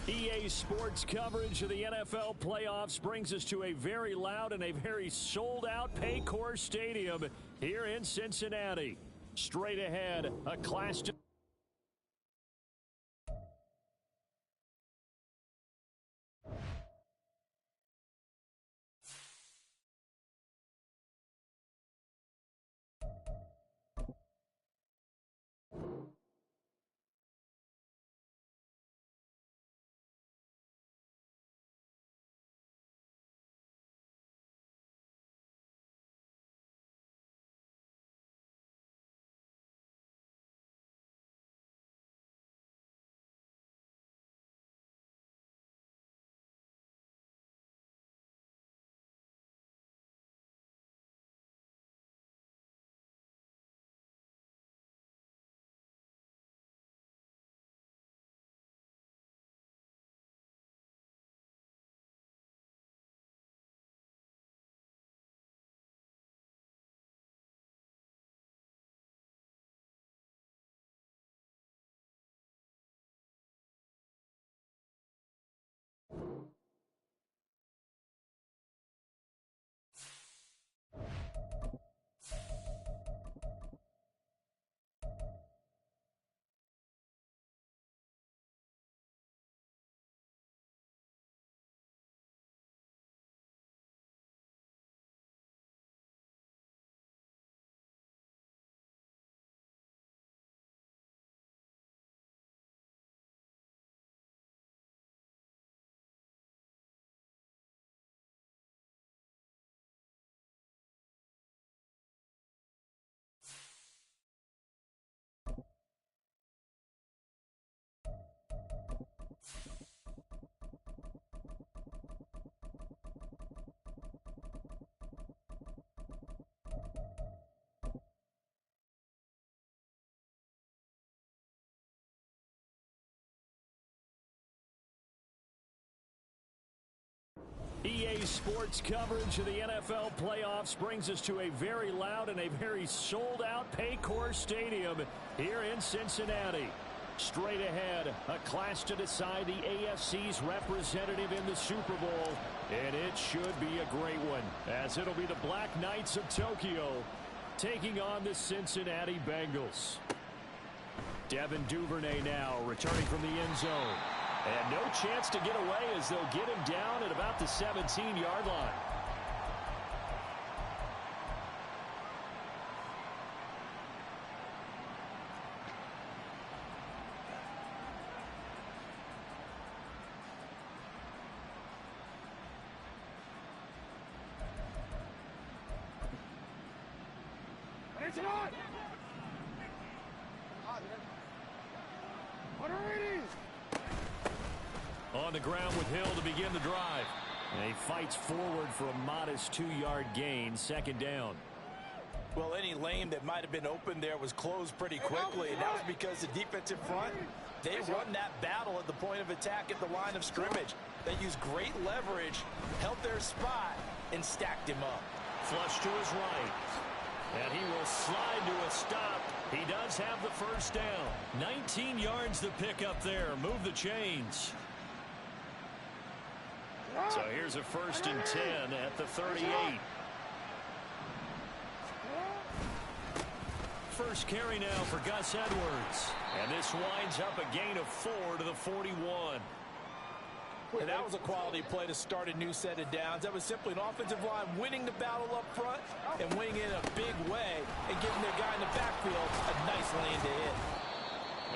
EA Sports coverage of the NFL playoffs brings us to a very loud and a very sold-out Paycor Stadium here in Cincinnati. Straight ahead, a class... EA Sports coverage of the NFL playoffs brings us to a very loud and a very sold-out Paycor Stadium here in Cincinnati. Straight ahead, a clash to decide the AFC's representative in the Super Bowl, and it should be a great one, as it'll be the Black Knights of Tokyo taking on the Cincinnati Bengals. Devin Duvernay now returning from the end zone. And no chance to get away as they'll get him down at about the 17-yard line. It's on! On the ground with Hill to begin the drive. And he fights forward for a modest 2-yard gain, second down. Well, any lane that might have been open there was closed pretty quickly, and that was because the defensive front, they run that battle at the point of attack at the line of scrimmage. They used great leverage, held their spot, and stacked him up. Flush to his right. And he will slide to a stop. He does have the first down. 19 yards to pick up there. Move the chains. So here's a 1st and 10 at the 38. First carry now for Gus Edwards. And this winds up a gain of 4 to the 41. And that was a quality play to start a new set of downs. That was simply an offensive line winning the battle up front and winning it in a big way and giving their guy in the backfield a nice lane to hit.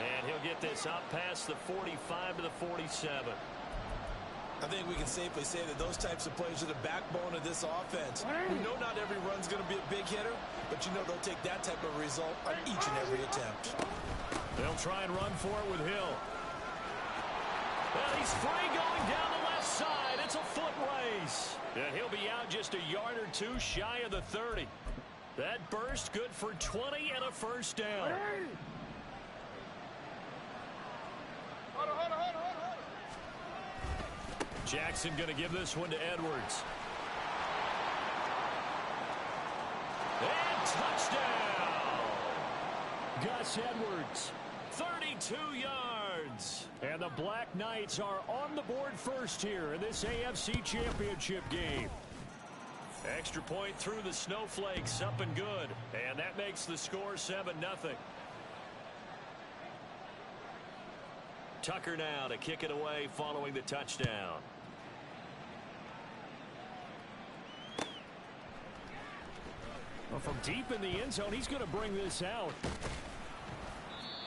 And he'll get this up past the 45 to the 47. I think we can safely say that those types of plays are the backbone of this offense. We know not every run's going to be a big hitter, but you know they'll take that type of result on each and every attempt. They'll try and run for it with Hill. Well, he's free going down the left side. It's a foot race. And he'll be out just a yard or two shy of the 30. That burst good for 20 and a first down. Jackson going to give this one to Edwards. And touchdown! Gus Edwards, 32 yards. yards. And the Black Knights are on the board first here in this AFC Championship game. Extra point through the Snowflakes, up and good. And that makes the score 7-0. Tucker now to kick it away following the touchdown. Well, from deep in the end zone, he's going to bring this out.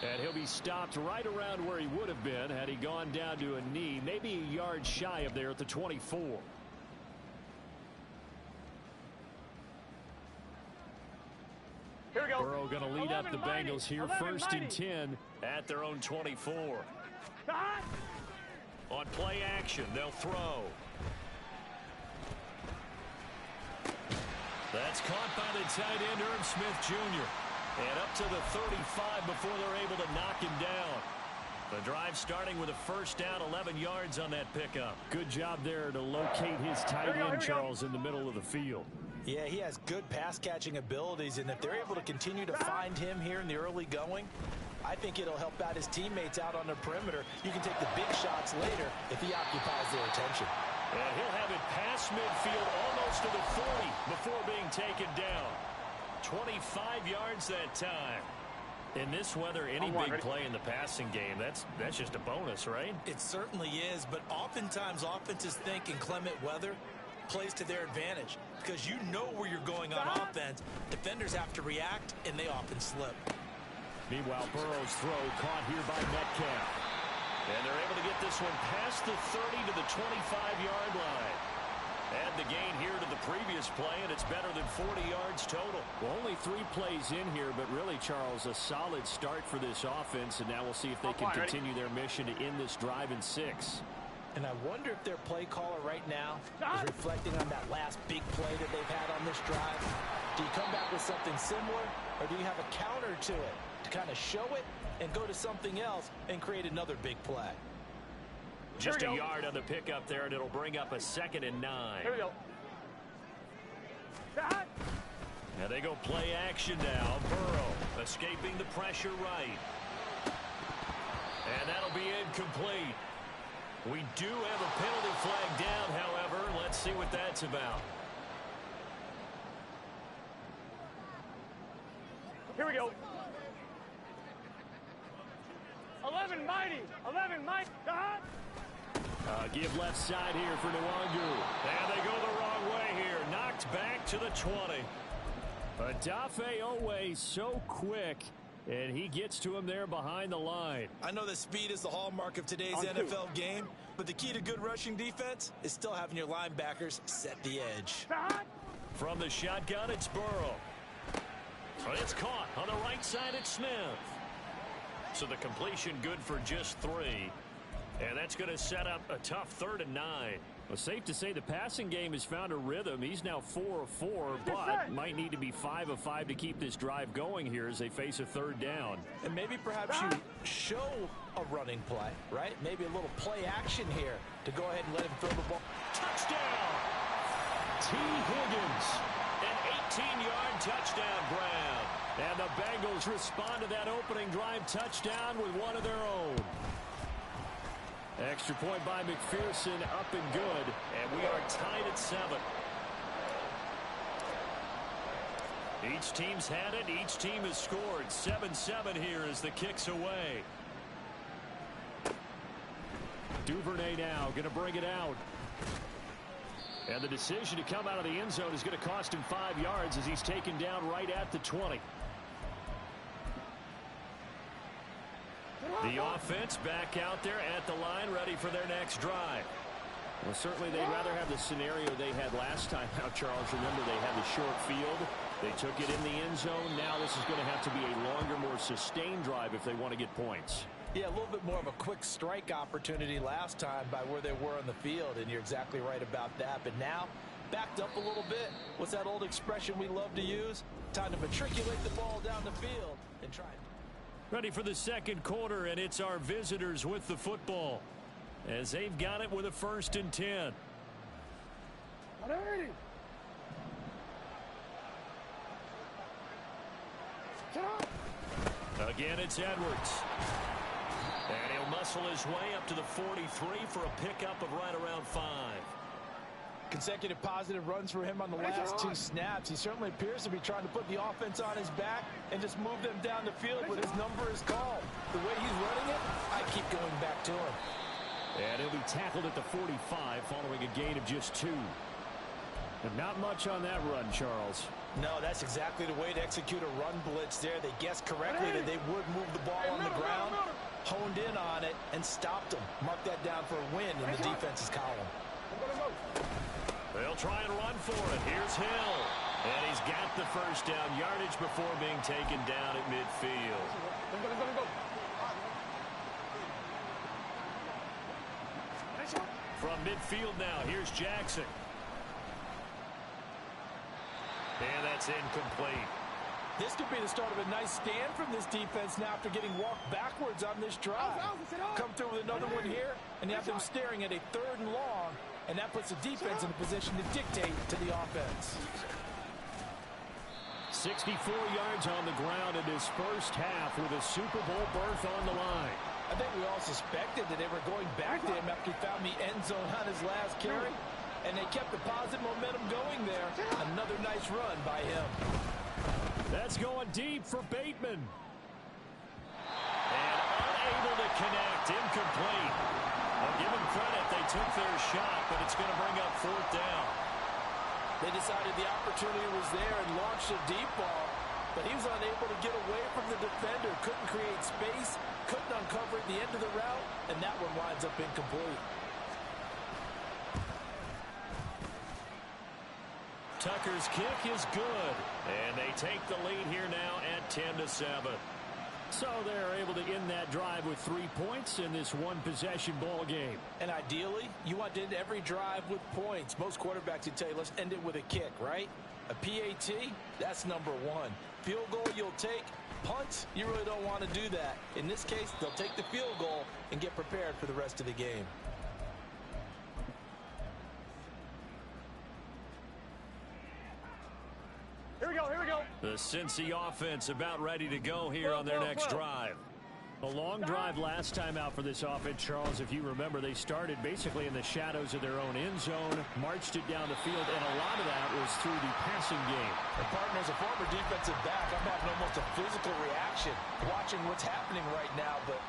And he'll be stopped right around where he would have been had he gone down to a knee, maybe a yard shy of there at the 24. Here we go. Burrow going to lead up the Bengals here, 1st and 10 at their own 24. On play action, they'll throw. That's caught by the tight end, Irv Smith Jr. And up to the 35 before they're able to knock him down. The drive starting with a first down, 11 yards on that pickup. Good job there to locate his tight end, Charles, in the middle of the field. Yeah, he has good pass-catching abilities, and if they're able to continue to find him here in the early going, I think it'll help out his teammates out on the perimeter. You can take the big shots later if he occupies their attention. And he'll have it past midfield almost to the 40 before being taken down. 25 yards that time. In this weather, any big play in the passing game, that's just a bonus, right? It certainly is, but oftentimes offenses think inclement weather plays to their advantage because you know where you're going on offense. Defenders have to react, and they often slip. Meanwhile, Burrow's throw caught here by Metcalf. And they're able to get this one past the 30 to the 25-yard line. Add the gain here to the previous play, and it's better than 40 yards total. Well, only 3 plays in here, but really, Charles, a solid start for this offense, and now we'll see if they can continue their mission to end this drive in 6. And I wonder if their play caller right now is reflecting on that last big play that they've had on this drive. Do you come back with something similar, or do you have a counter to it to kind of show it and go to something else and create another big play? Just a yard on the pickup there, and it'll bring up a 2nd and 9. Here we go. Now they go play action now. Burrow escaping the pressure right. And that'll be incomplete. We do have a penalty flag down, however. Let's see what that's about. Here we go. 11 mighty. 11 mighty. Give left side here for Nwangu. And they go the wrong way here. Knocked back to the 20. Odafe Oweh so quick, and he gets to him there behind the line. I know that speed is the hallmark of today's NFL game, but the key to good rushing defense is still having your linebackers set the edge. From the shotgun, it's Burrow. It's caught on the right side. It's Smith. So the completion good for just 3. And that's going to set up a tough 3rd and 9. Well, safe to say the passing game has found a rhythm. He's now 4 of 4, but might need to be 5 of 5 to keep this drive going here as they face a 3rd down. And maybe perhaps you show a running play, right? Maybe a little play action here to go ahead and let him throw the ball. Touchdown! T. Higgins, an 18-yard touchdown grab. And the Bengals respond to that opening drive touchdown with one of their own. Extra point by McPherson, up and good, and we are tied at 7. Each team's had it. Each team has scored. 7-7 here as the kick's away. Duvernay now going to bring it out. And the decision to come out of the end zone is going to cost him 5 yards as he's taken down right at the 20. The offense back out there at the line, ready for their next drive. Well, certainly they'd rather have the scenario they had last time out, Charles. Remember, they had the short field. They took it in the end zone. Now this is going to have to be a longer, more sustained drive if they want to get points. Yeah, a little bit more of a quick strike opportunity last time by where they were on the field, and you're exactly right about that. But now, backed up a little bit. What's that old expression we love to use? Time to matriculate the ball down the field and try it. Ready for the second quarter, and it's our visitors with the football as they've got it with a 1st and 10. Again, it's Edwards. And he'll muscle his way up to the 43 for a pickup of right around 5. Consecutive positive runs for him on the last 2 snaps. He certainly appears to be trying to put the offense on his back and just move them down the field when his number is called. The way he's running it, I keep going back to him. And he'll be tackled at the 45 following a gain of just 2. But not much on that run, Charles. No, that's exactly the way to execute a run blitz there. They guessed correctly that they would move the ball on the ground, honed in on it, and stopped them. Mark that down for a win in the defense's column. They'll try and run for it. Here's Hill. And he's got the first down yardage before being taken down at midfield. From midfield now, here's Jackson. And that's incomplete. This could be the start of a nice stand from this defense now after getting walked backwards on this drive. Come through with another one here, and you have them staring at a 3rd and long, and that puts the defense in a position to dictate to the offense. 64 yards on the ground in his first half with a Super Bowl berth on the line. I think we all suspected that they were going back to him after he found the end zone on his last carry, and they kept the positive momentum going there. Another nice run by him. That's going deep for Bateman. And unable to connect, incomplete. I'll give them credit, they took their shot, but it's going to bring up 4th down. They decided the opportunity was there and launched a deep ball, but he was unable to get away from the defender, couldn't create space, couldn't uncover at the end of the route, and that one winds up incomplete. Tucker's kick is good, and they take the lead here now at 10-7. So they're able to end that drive with 3 points in this one-possession ball game. And ideally, you want to end every drive with points. Most quarterbacks would tell you, let's end it with a kick, right? A PAT, that's number 1. Field goal you'll take. Punt, you really don't want to do that. In this case, they'll take the field goal and get prepared for the rest of the game. Here we go, here we go. The Cincy offense about ready to go here on their next drive. A long drive last time out for this offense, Charles. If you remember, they started basically in the shadows of their own end zone, marched it down the field, and a lot of that was through the passing game. And partner, as a former defensive back, I'm having almost a physical reaction watching what's happening right now, but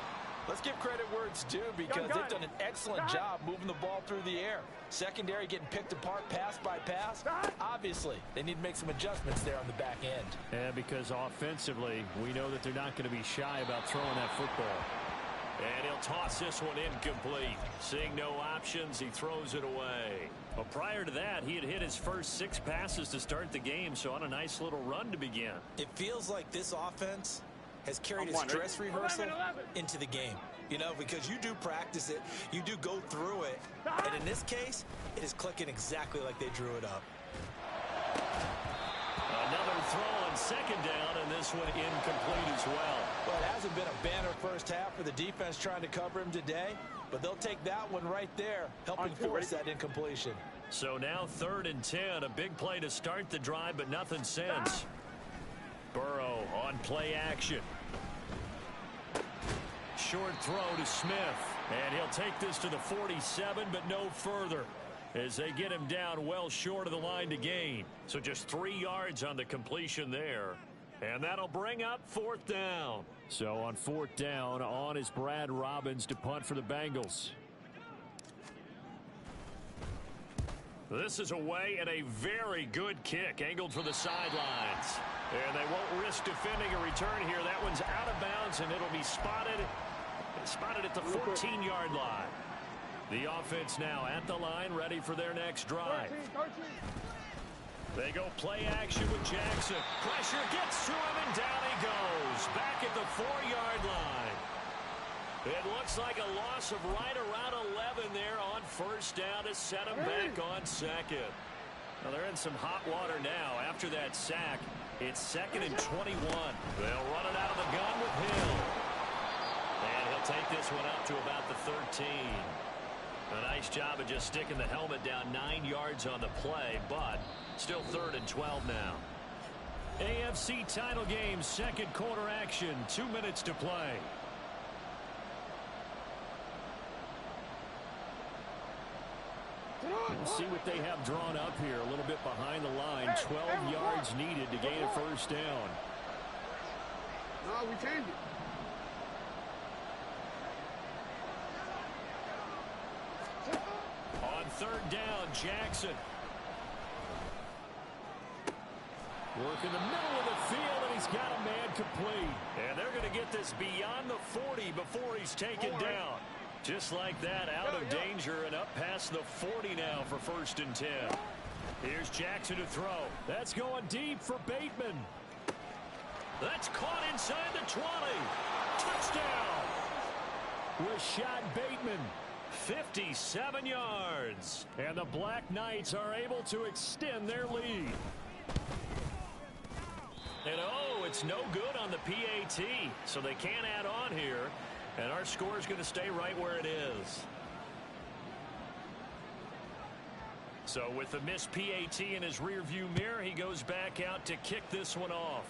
let's give credit where it's due because they've done an excellent job moving the ball through the air. Secondary getting picked apart pass by pass. Obviously, they need to make some adjustments there on the back end. And because offensively, we know that they're not going to be shy about throwing that football. And he'll toss this one incomplete. Seeing no options, he throws it away. But prior to that, he had hit his first 6 passes to start the game, so on a nice little run to begin. It feels like this offense has carried a stress rehearsal into the game. You know, because you do practice it, you do go through it, and in this case, it is clicking exactly like they drew it up. Another throw on 2nd down, and this one incomplete as well. Well, it hasn't been a banner first half for the defense trying to cover him today, but they'll take that one right there, helping force that incompletion. So now 3rd and 10, a big play to start the drive, but nothing since. Burrow on play action. Short throw to Smith, and he'll take this to the 47, but no further as they get him down well short of the line to gain. So just 3 yards on the completion there, and that'll bring up 4th down. So on 4th down, on is Brad Robbins to punt for the Bengals. This is away and a very good kick angled for the sidelines. And they won't risk defending a return here. That one's out of bounds, and it'll be spotted at the 14-yard line. The offense now at the line, ready for their next drive. They go play action with Jackson. Pressure gets to him, and down he goes. Back at the 4-yard line. It looks like a loss of right around 11 there on 1st down to set him back on 2nd. Well, they're in some hot water now. After that sack, it's 2nd and 21. They'll run it out of the gun with Hill. And he'll take this one up to about the 13. A nice job of just sticking the helmet down 9 yards on the play, but still 3rd and 12 now. AFC title game, 2nd quarter action, 2 minutes to play. We'll see what they have drawn up here. A little bit behind the line. 12 yards needed to gain a first down. No, we changed it. On third down, Jackson. Working the middle of the field, and he's got a man complete. And they're going to get this beyond the 40 before he's taken down. Just like that, out of danger and up past the 40 now for 1st and 10. Here's Jackson to throw. That's going deep for Bateman. That's caught inside the 20. Touchdown. Rashad Bateman. 57 yards. And the Black Knights are able to extend their lead. And oh, it's no good on the PAT. So they can't add on here. And our score is going to stay right where it is. So with the missed PAT in his rearview mirror, he goes back out to kick this one off.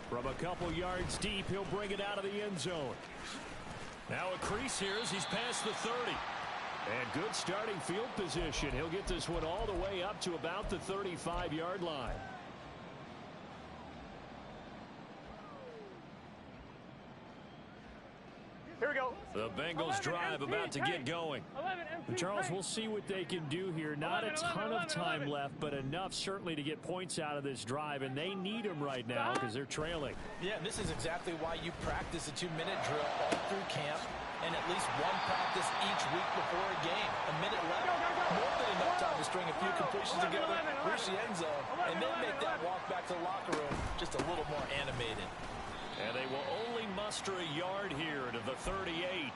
From a couple yards deep, he'll bring it out of the end zone. Now a crease here as he's past the 30. And good starting field position. He'll get this one all the way up to about the 35-yard line. Here we go. The Bengals drive about to get going. And Charles, we'll see what they can do here. Not a ton of time left, but enough certainly to get points out of this drive, and they need them right now because they're trailing. Yeah, this is exactly why you practice a 2-minute drill all through camp and at least one practice each week before a game. A minute left, more than enough time to string a few completions together, reach the end zone, and then make that walk back to the locker room just a little more animated. And they will only muster a yard here to the 38.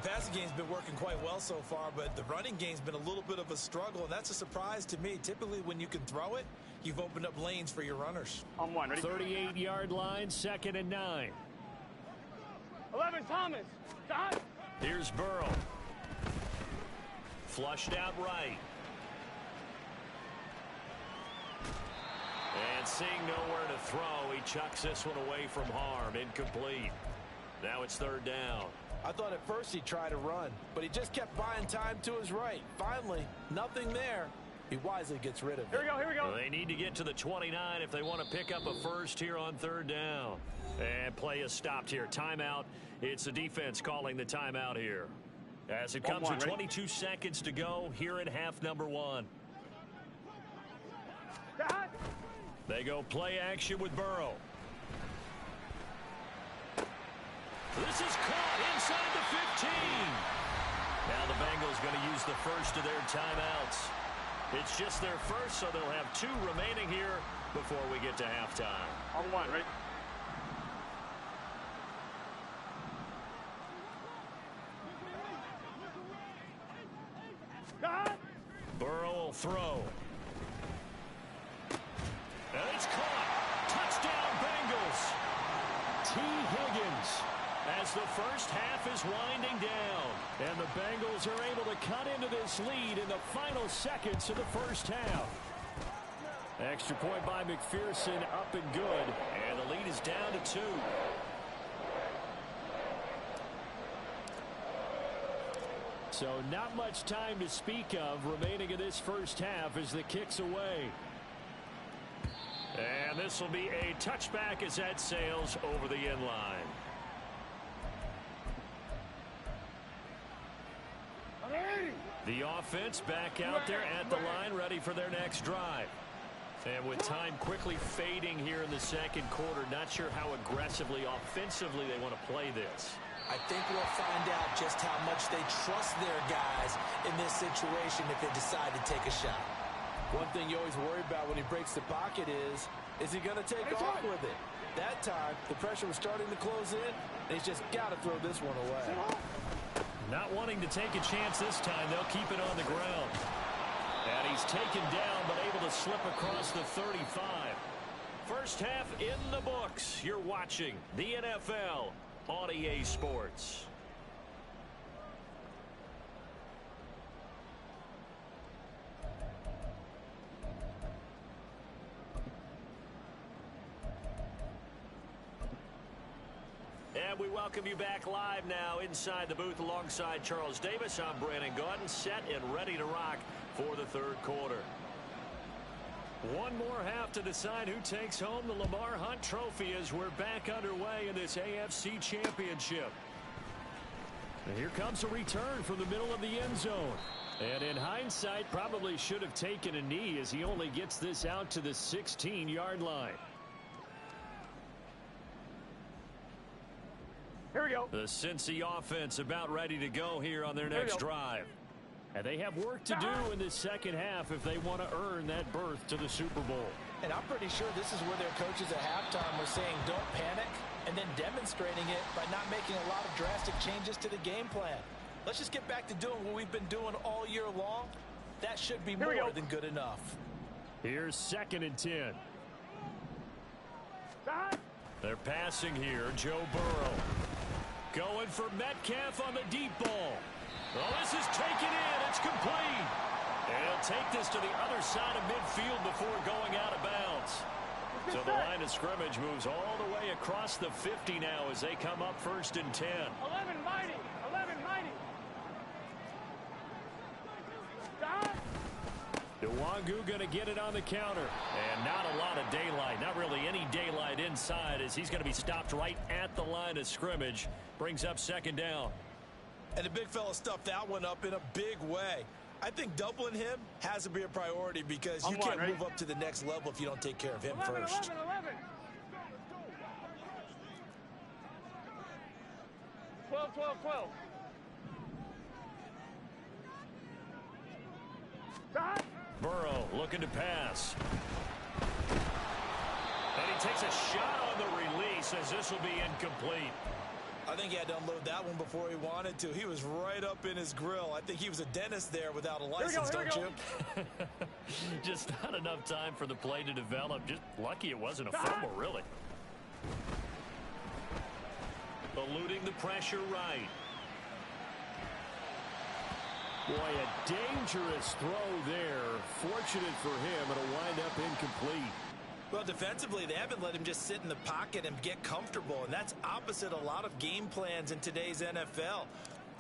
The passing game's been working quite well so far, but the running game's been a little bit of a struggle, and that's a surprise to me. Typically, when you can throw it, you've opened up lanes for your runners. On one, ready? 38-yard line, 2nd and 9. 11, Thomas. Dot. Here's Burrow. Flushed out right. And seeing nowhere to throw, he chucks this one away from harm. Incomplete. Now it's 3rd down. I thought at first he'd try to run, but he just kept buying time to his right. Finally, nothing there. He wisely gets rid of it. Here we go, here we go. They need to get to the 29 if they want to pick up a first here on 3rd down. And play is stopped here. Timeout. It's the defense calling the timeout here. As it comes with 22 seconds to go here in half number 1. Dot. They go play action with Burrow. This is caught inside the 15. Now the Bengals going to use the first of their timeouts. It's just their first, so they'll have 2 remaining here before we get to halftime. On one, ready? Dot. Burrow will throw. And it's caught. Touchdown, Bengals. T. Higgins as the first half is winding down. And the Bengals are able to cut into this lead in the final seconds of the first half. Extra point by McPherson, up and good. And the lead is down to 2. So not much time to speak of remaining in this first half as the kick's away. And this will be a touchback as that sails over the end line. The offense back out there at the line, ready for their next drive. And with time quickly fading here in the second quarter, not sure how aggressively, offensively they want to play this. I think we'll find out just how much they trust their guys in this situation if they decide to take a shot. One thing you always worry about when he breaks the pocket is he going to take off with it? That time, the pressure was starting to close in, and he's just got to throw this one away. Not wanting to take a chance this time, they'll keep it on the ground. And he's taken down, but able to slip across the 35. First half in the books. You're watching the NFL on EA Sports. And we welcome you back live now inside the booth alongside Charles Davis. I'm Brandon Gaudin, set and ready to rock for the third quarter. One more half to decide who takes home the Lamar Hunt Trophy as we're back underway in this AFC Championship. And here comes a return from the middle of the end zone. And in hindsight, probably should have taken a knee as he only gets this out to the 16-yard line. Here we go. The Cincy offense about ready to go here on their next drive. And they have work to do in this second half if they want to earn that berth to the Super Bowl. And I'm pretty sure this is where their coaches at halftime were saying don't panic, and then demonstrating it by not making a lot of drastic changes to the game plan. Let's just get back to doing what we've been doing all year long. That should be more than good enough. Here's 2nd and 10. They're passing here. Joe Burrow going for Metcalf on the deep ball. Well, this is taken in. It's complete. And he'll take this to the other side of midfield before going out of bounds. So the line of scrimmage moves all the way across the 50 now as they come up 1st and 10. 11 mighty. 11 mighty. Nwangu going to get it on the counter. And not a lot of daylight. Not really any daylight inside as he's going to be stopped right at the line of scrimmage. Brings up 2nd down. And the big fella stuffed that one up in a big way. I think doubling him has to be a priority because you can't move up to the next level if you don't take care of him 11, first. 11, 11. 12, 12, 12. Burrow looking to pass. And he takes a shot on the release as this will be incomplete. I think he had to unload that one before he wanted to. He was right up in his grill. I think he was a dentist there without a license, don't you? Just not enough time for the play to develop. Just lucky it wasn't a fumble, really. Eluding the pressure right. Boy, a dangerous throw there. Fortunate for him, it'll wind up incomplete. Well, defensively, they haven't let him just sit in the pocket and get comfortable, and that's opposite a lot of game plans in today's NFL.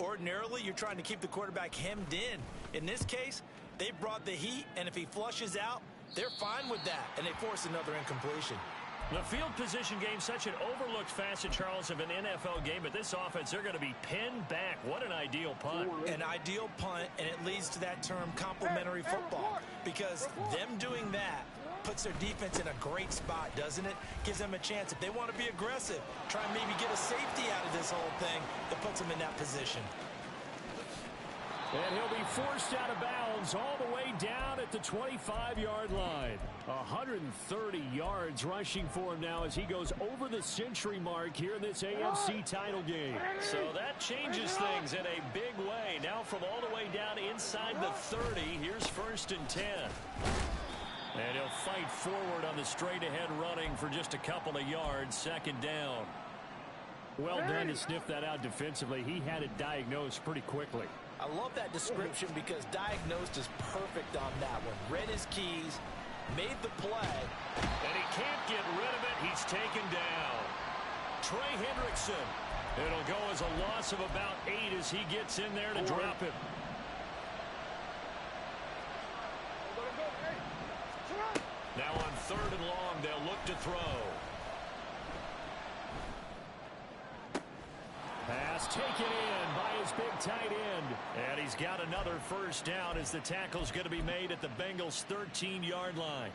Ordinarily, you're trying to keep the quarterback hemmed in. In this case, they brought the heat, and if he flushes out, they're fine with that, and they force another incompletion. The field position game, such an overlooked facet, Charles, of an NFL game, but this offense, they're going to be pinned back. What an ideal punt. An ideal punt, and it leads to that term complementary football, because them doing that puts their defense in a great spot, doesn't it? Gives them a chance. If they want to be aggressive, try and maybe get a safety out of this whole thing, that puts them in that position. And he'll be forced out of bounds all the way down at the 25-yard line. 130 yards rushing for him now as he goes over the century mark here in this AFC title game. So that changes things in a big way. Now from all the way down inside the 30, here's 1st and 10. And he'll fight forward on the straight-ahead running for just a couple of yards, 2nd down. Well done to sniff that out defensively. He had it diagnosed pretty quickly. I love that description because diagnosed is perfect on that one. Read his keys, made the play. And he can't get rid of it. He's taken down. Trey Hendrickson. It'll go as a loss of about 8 as he gets in there to drop him. Now on 3rd and long, they'll look to throw. Pass taken in by his big tight end. And he's got another 1st down as the tackle's going to be made at the Bengals' 13-yard line.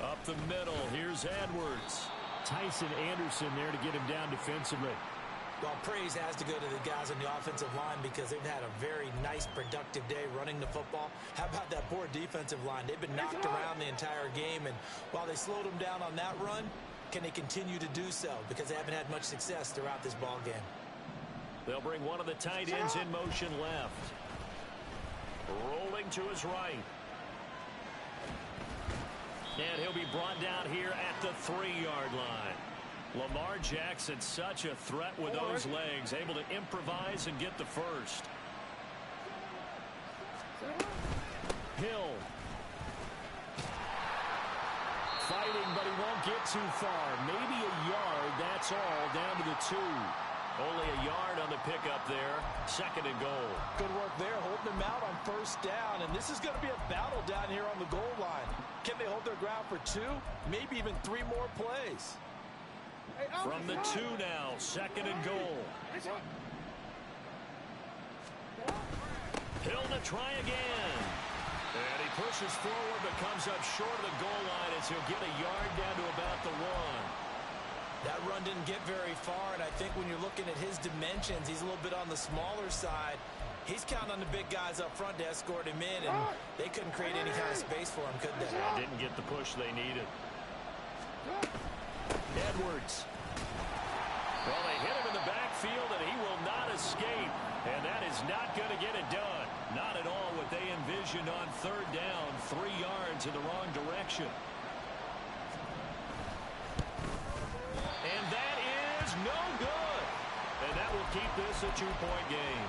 Up the middle, here's Edwards. Tyson Anderson there to get him down defensively. Well, praise has to go to the guys on the offensive line because they've had a very nice, productive day running the football. How about that poor defensive line? They've been knocked around the entire game, and while they slowed them down on that run, can they continue to do so? Because they haven't had much success throughout this ball game. They'll bring one of the tight ends in motion left. Rolling to his right. And he'll be brought down here at the 3-yard line. Lamar Jackson, such a threat with those legs, able to improvise and get the first. Hill. fighting, but he won't get too far. Maybe a yard, that's all, down to the 2. Only a yard on the pickup there. 2nd and goal. Good work there, holding him out on 1st down. And this is going to be a battle down here on the goal line. Can they hold their ground for 2? Maybe even 3 more plays. From the 2 now, 2nd and goal. Hill to try again. And he pushes forward but comes up short of the goal line as he'll get a yard down to about the 1. That run didn't get very far, and I think when you're looking at his dimensions, he's a little bit on the smaller side. He's counting on the big guys up front to escort him in, and they couldn't create any kind of space for him, could they? They didn't get the push they needed. Edwards. Well, they hit him in the backfield, and he will not escape. And that is not going to get it done. Not at all what they envisioned on 3rd down. 3 yards in the wrong direction. And that is no good. And that will keep this a 2-point game.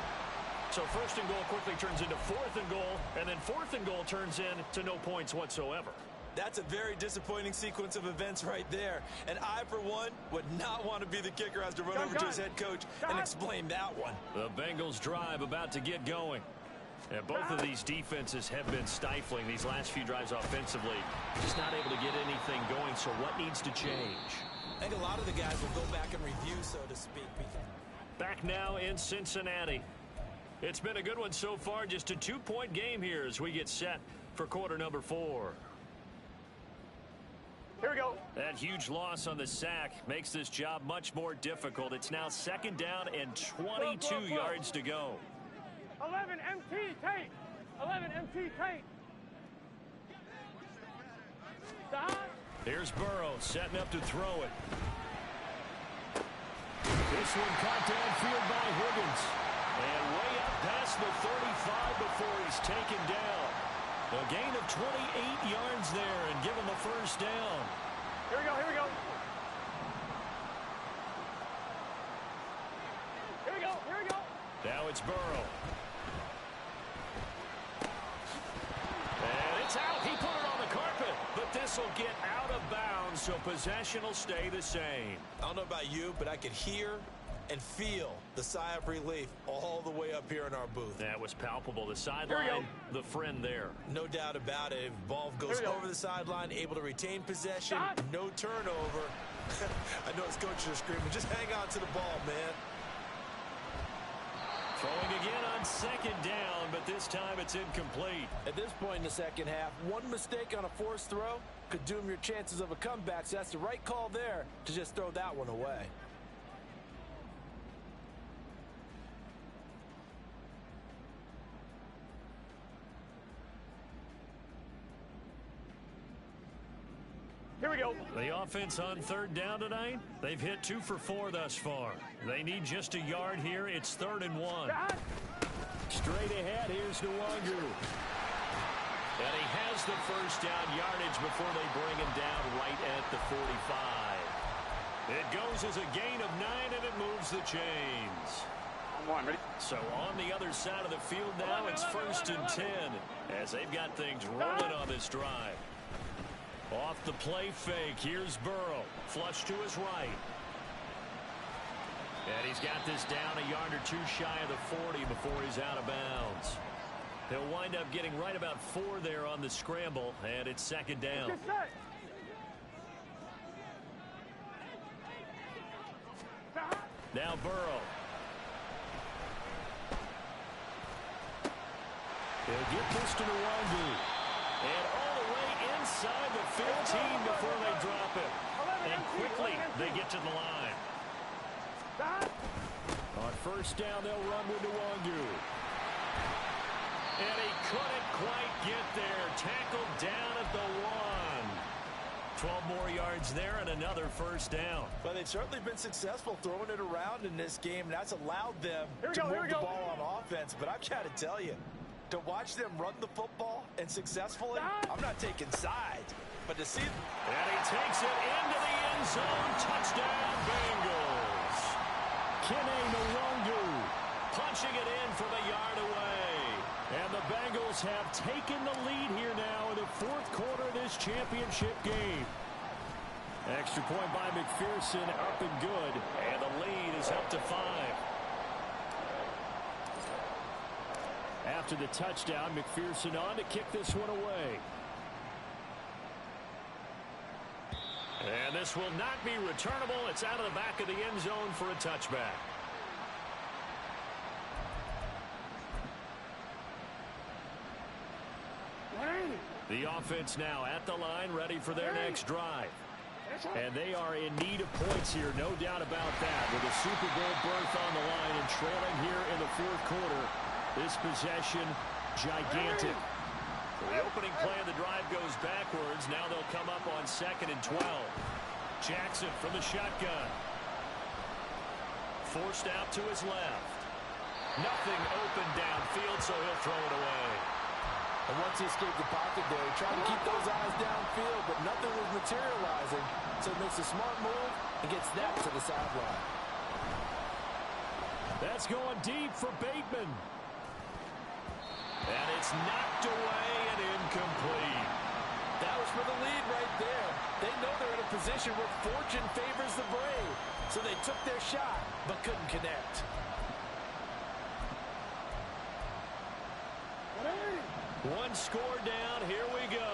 So 1st and goal quickly turns into 4th and goal. And then 4th and goal turns into no points whatsoever. That's a very disappointing sequence of events right there. And I, for one, would not want to be the kicker as to run over to his head coach and explain that one. The Bengals drive about to get going. And both of these defenses have been stifling these last few drives offensively. Just not able to get anything going. So what needs to change? I think a lot of the guys will go back and review, so to speak. Back now in Cincinnati. It's been a good one so far. Just a 2-point game here as we get set for quarter number 4. Here we go. That huge loss on the sack makes this job much more difficult. It's now 2nd down and 22 yards to go. 11 MT tape. 11 MT tape. Stop. Here's Burrow setting up to throw it. This one caught downfield by Higgins. And way up past the 35 before he's taken down. A gain of 28 yards there and give him the 1st down. Here we go, here we go. Here we go, here we go. Now it's Burrow. And it's out. He put it on the carpet. But this will get out of bounds, so possession will stay the same. I don't know about you, but I could hear and feel the sigh of relief all the way up here in our booth. That was palpable. The sideline, the friend there. No doubt about it. If ball goes over the sideline, able to retain possession, no turnover. I know his coaches are screaming, just hang on to the ball, man. Throwing again on 2nd down, but this time it's incomplete. At this point in the 2nd half, one mistake on a forced throw could doom your chances of a comeback, so that's the right call there to just throw that one away. Here we go. The offense on 3rd down tonight, they've hit 2 for 4 thus far. They need just a yard here. It's 3rd and 1. Straight ahead, here's Nwangu. And he has the 1st down yardage before they bring him down right at the 45. It goes as a gain of 9, and it moves the chains. Ready? So on the other side of the field now, it's 1st and 10 as they've got things rolling on this drive. Off the play fake, here's Burrow. Flush to his right. And he's got this down a yard or 2 shy of the 40 before he's out of bounds. He'll wind up getting right about 4 there on the scramble, and it's 2nd down. Now Burrow. He'll get this to Nwangu. And all the way inside the 15 before they drop it. And quickly they get to the line. On 1st down, they'll run with Nwangu. And he couldn't quite get there. Tackled down at the 1. 12 more yards there and another 1st down. Well, they've certainly been successful throwing it around in this game, and that's allowed them to move the ball on offense. But I've got to tell you, to watch them run the football and successfully, I'm not taking sides, but to see... And he takes it into the end zone. Touchdown, Bengals. Kene Nwangu punching it in from a yard away. And the Bengals have taken the lead here now in the 4th quarter of this championship game. Extra point by McPherson, up and good. And the lead is up to 5. After the touchdown, McPherson on to kick this one away. And this will not be returnable. It's out of the back of the end zone for a touchback. The offense now at the line, ready for their next drive. And they are in need of points here, no doubt about that. With a Super Bowl berth on the line and trailing here in the fourth quarter, this possession gigantic. So the opening play of the drive goes backwards. Now they'll come up on 2nd and 12. Jackson from the shotgun. Forced out to his left. Nothing open downfield, so he'll throw it away. And once he escaped the pocket there, he tried to keep those eyes downfield, but nothing was materializing. So he makes a smart move and gets that to the sideline. That's going deep for Bateman. And it's knocked away and incomplete. That was for the lead right there. They know they're in a position where fortune favors the brave. So they took their shot, but couldn't connect. One score down. Here we go.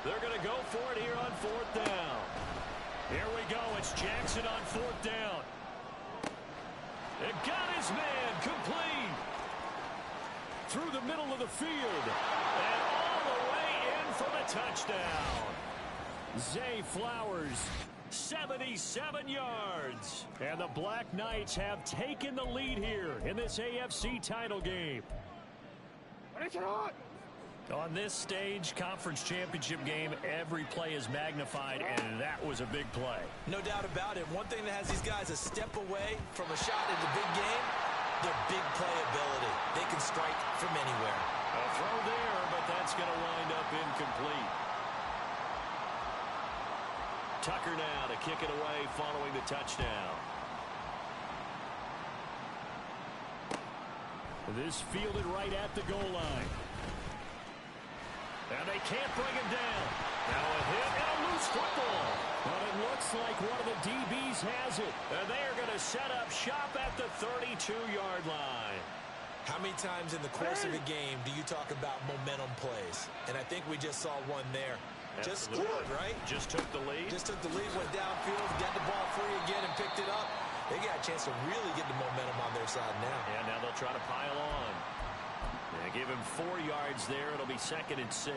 They're going to go for it here on 4th down. Here we go. It's Jackson on 4th down. It got his man complete. Through the middle of the field. And all the way in for the touchdown. Zay Flowers, 77 yards. And the Black Knights have taken the lead here in this AFC title game. On this stage, conference championship game, every play is magnified, and that was a big play. No doubt about it. One thing that has these guys a step away from a shot in the big game, their big play ability. They can strike from anywhere. A throw there, but that's going to wind up incomplete. Tucker now to kick it away following the touchdown. This fielded right at the goal line. And they can't bring him down. Now a hit and a loose football. But it looks like one of the DBs has it. And they are going to set up shop at the 32-yard line. How many times in the course of a game do you talk about momentum plays? And I think we just saw one there. Just scored, right? Just took the lead. Just took the lead, went downfield, got the ball free again and picked it up. They got a chance to really get the momentum on their side now. Yeah, now they'll try to pile on. They give him 4 yards there. It'll be 2nd and 6.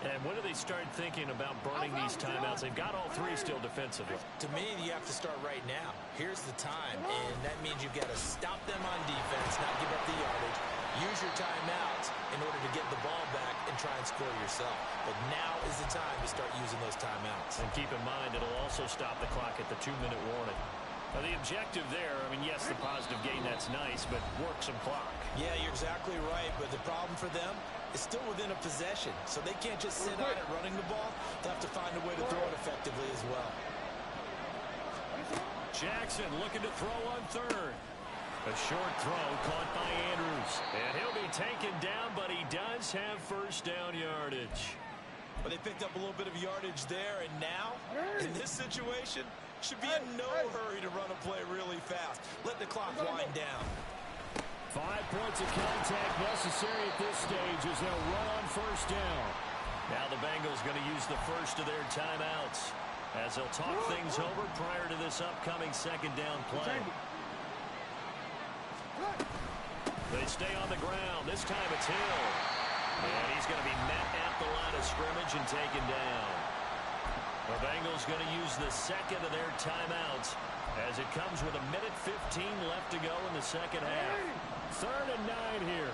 And when do they start thinking about burning these timeouts? They've got all 3 still defensively. To me, you have to start right now. Here's the time, and that means you've got to stop them on defense, not give up the yardage. Use your timeouts in order to get the ball back and try and score yourself. But now is the time to start using those timeouts. And keep in mind, it'll also stop the clock at the 2-minute warning. The objective there, I mean, yes, the positive gain, that's nice, but work some clock. Yeah, you're exactly right, but the problem for them is still within a possession, so they can't just sit on it running the ball. They'll have to find a way to throw it effectively as well. Jackson looking to throw on 3rd. A short throw caught by Andrews, and he'll be taken down, but he does have first down yardage. But they picked up a little bit of yardage there, and now, in this situation, should be in no hurry to run a play really fast. Let the clock wind down. 5 points of contact necessary at this stage as they'll run on first down. Now the Bengals going to use the first of their timeouts as they'll talk things over prior to this upcoming 2nd down play. They stay on the ground. This time it's Hill. And he's going to be met at the line of scrimmage and taken down. The Bengals going to use the 2nd of their timeouts as it comes with 1:15 left to go in the 2nd half. 3rd and 9 here.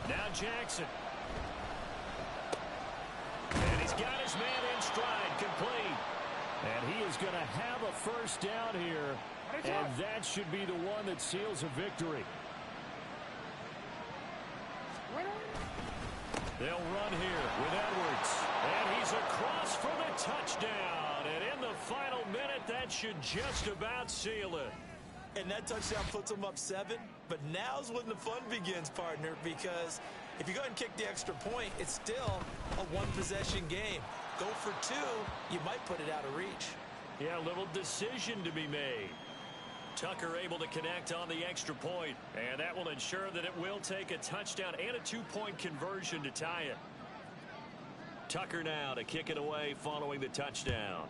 Now Jackson. And he's got his man in stride, complete. And he is going to have a first down here. And that should be the one that seals a victory. They'll run here with Edwards. And he's across for the touchdown. And in the final minute, that should just about seal it. And that touchdown puts them up 7. But now's when the fun begins, partner, because If you go ahead and kick the extra point, it's still a one-possession game. Go for two, you might put it out of reach. Yeah, a little decision to be made. Tucker able to connect on the extra point, and that will ensure that it will take a touchdown and a two-point conversion to tie it. Tucker now to kick it away following the touchdown.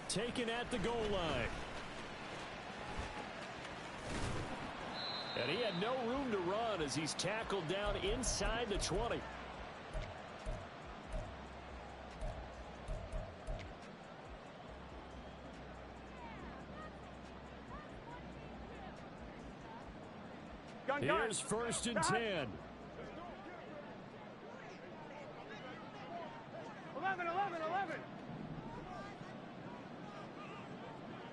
Taken at the goal line. And he had no room to run as he's tackled down inside the 20. Here's 1st and 10. 11.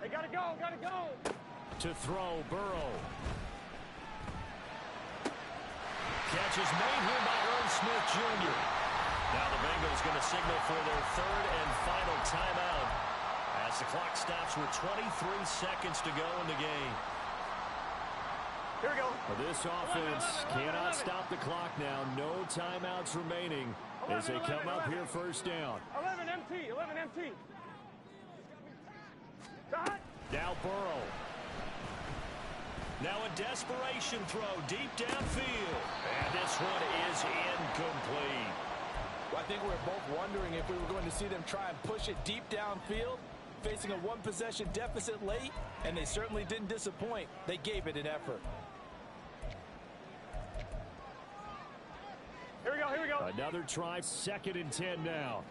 They gotta go. To throw, Burrow. Catch is made here by Irv Smith Jr. Now the Bengals going to signal for their 3rd and final timeout as the clock stops with 23 seconds to go in the game. Here we go. This offense cannot stop the clock now. No timeouts remaining as they come up here 1st down. 11 MT. Now Burrow. Now a desperation throw deep downfield. And this one is incomplete. Well, I think we're both wondering if we were going to see them try and push it deep downfield, facing a one-possession deficit late, and they certainly didn't disappoint. They gave it an effort. Here we go. Another try, 2nd and 10 now.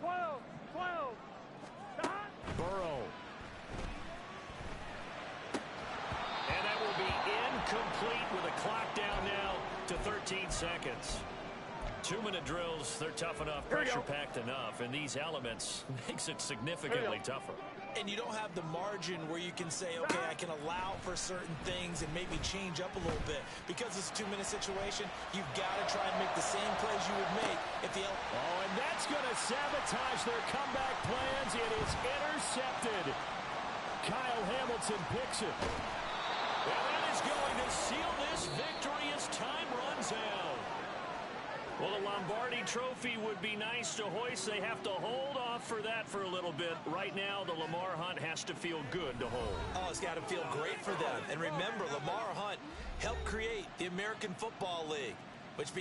12. Burrow. And that will be incomplete with a clock down now to 13 seconds. 2-minute drills, they're tough enough, pressure-packed enough, and these elements makes it significantly tougher. And you don't have the margin where you can say, okay, I can allow for certain things and maybe change up a little bit. Because it's a 2-minute situation, you've got to try and make the same plays you would make if the... Oh, and that's going to sabotage their comeback plans. It is intercepted. Kyle Hamilton picks it. And that is going to seal this victory as time runs out. Well, the Lombardi Trophy would be nice to hoist. They have to hold off for that for a little bit. Right now, the Lamar Hunt has to feel good to hold. Oh, it's got to feel great for them. And remember, Lamar Hunt helped create the American Football League, which